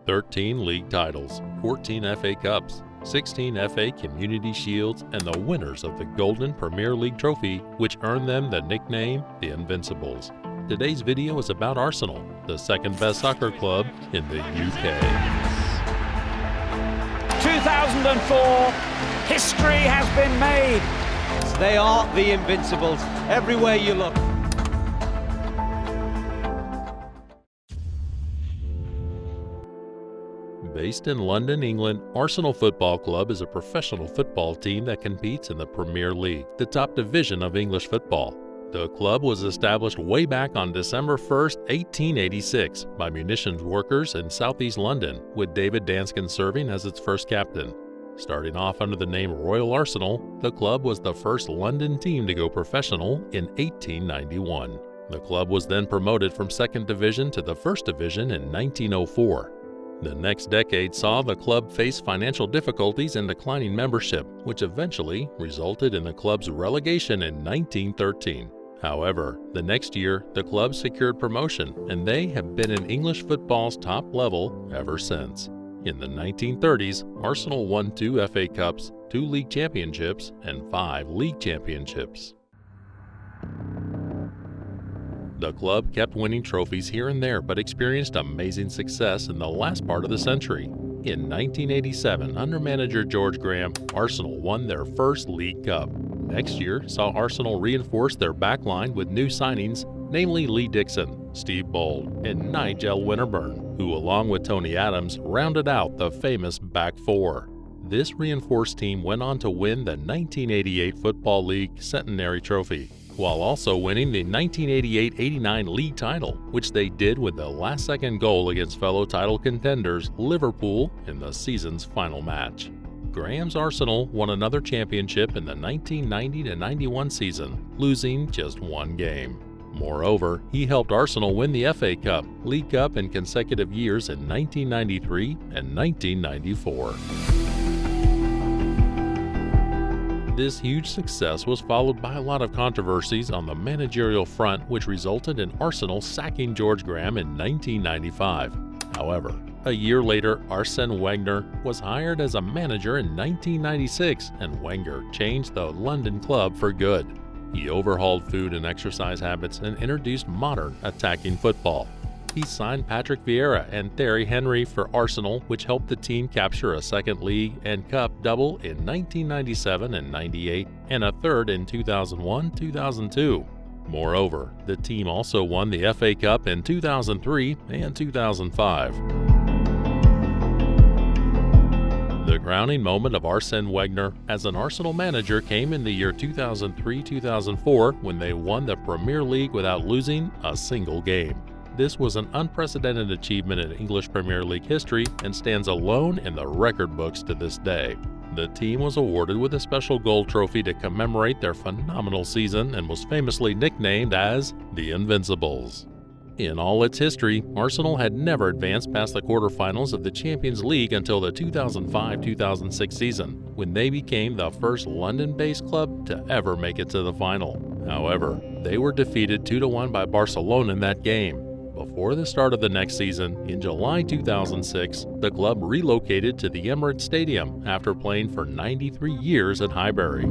13 league titles, 14 FA Cups, 16 FA Community Shields, and the winners of the Golden Premier League trophy, which earned them the nickname the Invincibles. Today's video is about Arsenal, the second best soccer club in the UK. 2004, history has been made. They are the Invincibles, everywhere you look. Based in London, England, Arsenal Football Club is a professional football team that competes in the Premier League, the top division of English football. The club was established way back on December 1, 1886, by munitions workers in southeast London, with David Danskin serving as its first captain. Starting off under the name Royal Arsenal, the club was the first London team to go professional in 1891. The club was then promoted from second division to the first division in 1904. The next decade saw the club face financial difficulties and declining membership, which eventually resulted in the club's relegation in 1913. However, the next year, the club secured promotion, and they have been in English football's top level ever since. In the 1930s, Arsenal won 2 FA Cups, 2 league championships, and 5 league championships. The club kept winning trophies here and there, but experienced amazing success in the last part of the century. In 1987, under manager George Graham, Arsenal won their first League Cup. Next year saw Arsenal reinforce their backline with new signings, namely Lee Dixon, Steve Bold, and Nigel Winterburn, who along with Tony Adams rounded out the famous back four. This reinforced team went on to win the 1988 Football League Centenary Trophy, while also winning the 1988-89 league title, which they did with the last-second goal against fellow title contenders Liverpool in the season's final match. Graham's Arsenal won another championship in the 1990-91 season, losing just 1 game. Moreover, he helped Arsenal win the FA Cup, League Cup in consecutive years in 1993 and 1994. This huge success was followed by a lot of controversies on the managerial front, which resulted in Arsenal sacking George Graham in 1995. However, a year later, Arsene Wenger was hired as a manager in 1996, and Wenger changed the London club for good. He overhauled food and exercise habits and introduced modern attacking football. He signed Patrick Vieira and Thierry Henry for Arsenal, which helped the team capture a second league and cup double in 1997 and 98, and a third in 2001-2002. Moreover, the team also won the FA Cup in 2003 and 2005. The crowning moment of Arsene Wenger as an Arsenal manager came in the year 2003-2004 when they won the Premier League without losing a single game. This was an unprecedented achievement in English Premier League history and stands alone in the record books to this day. The team was awarded with a special gold trophy to commemorate their phenomenal season and was famously nicknamed as the Invincibles. In all its history, Arsenal had never advanced past the quarterfinals of the Champions League until the 2005-2006 season, when they became the first London-based club to ever make it to the final. However, they were defeated 2-1 by Barcelona in that game. Before the start of the next season, in July 2006, the club relocated to the Emirates Stadium after playing for 93 years at Highbury.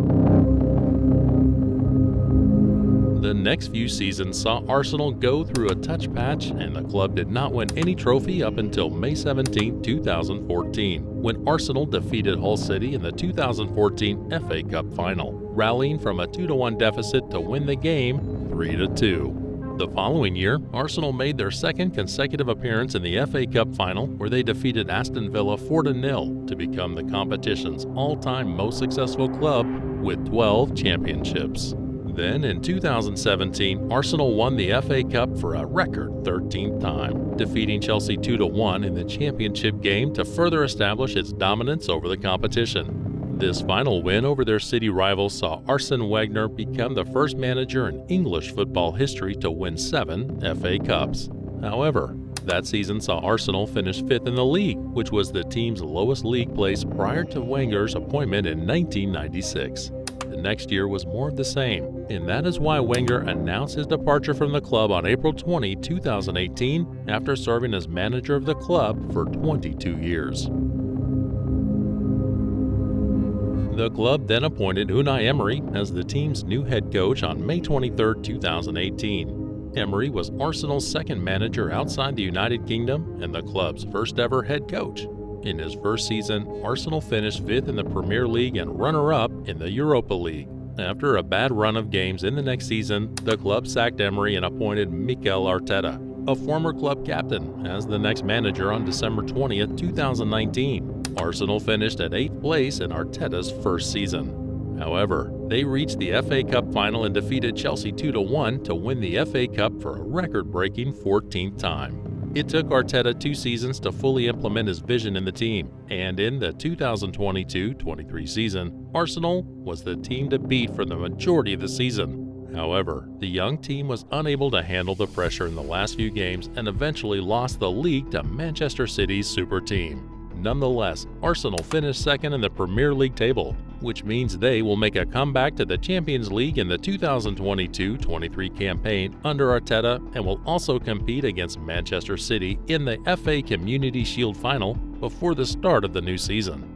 The next few seasons saw Arsenal go through a touch patch, and the club did not win any trophy up until May 17, 2014, when Arsenal defeated Hull City in the 2014 FA Cup final, rallying from a 2-1 deficit to win the game 3-2. The following year, Arsenal made their second consecutive appearance in the FA Cup final, where they defeated Aston Villa 4-0 to become the competition's all-time most successful club with 12 championships. Then in 2017, Arsenal won the FA Cup for a record 13th time, defeating Chelsea 2-1 in the championship game to further establish its dominance over the competition. This final win over their city rivals saw Arsene Wenger become the first manager in English football history to win 7 FA Cups. However, that season saw Arsenal finish 5th in the league, which was the team's lowest league place prior to Wenger's appointment in 1996. The next year was more of the same, and that is why Wenger announced his departure from the club on April 20, 2018, after serving as manager of the club for 22 years. The club then appointed Unai Emery as the team's new head coach on May 23, 2018. Emery was Arsenal's second manager outside the United Kingdom and the club's first ever head coach. In his first season, Arsenal finished 5th in the Premier League and runner-up in the Europa League. After a bad run of games in the next season, the club sacked Emery and appointed Mikel Arteta, a former club captain, as the next manager on December 20, 2019. Arsenal finished at 8th place in Arteta's first season. However, they reached the FA Cup final and defeated Chelsea 2-1 to win the FA Cup for a record-breaking 14th time. It took Arteta 2 seasons to fully implement his vision in the team, and in the 2022-23 season, Arsenal was the team to beat for the majority of the season. However, the young team was unable to handle the pressure in the last few games and eventually lost the league to Manchester City's super team. Nonetheless, Arsenal finished second in the Premier League table, which means they will make a comeback to the Champions League in the 2022-23 campaign under Arteta and will also compete against Manchester City in the FA Community Shield final before the start of the new season.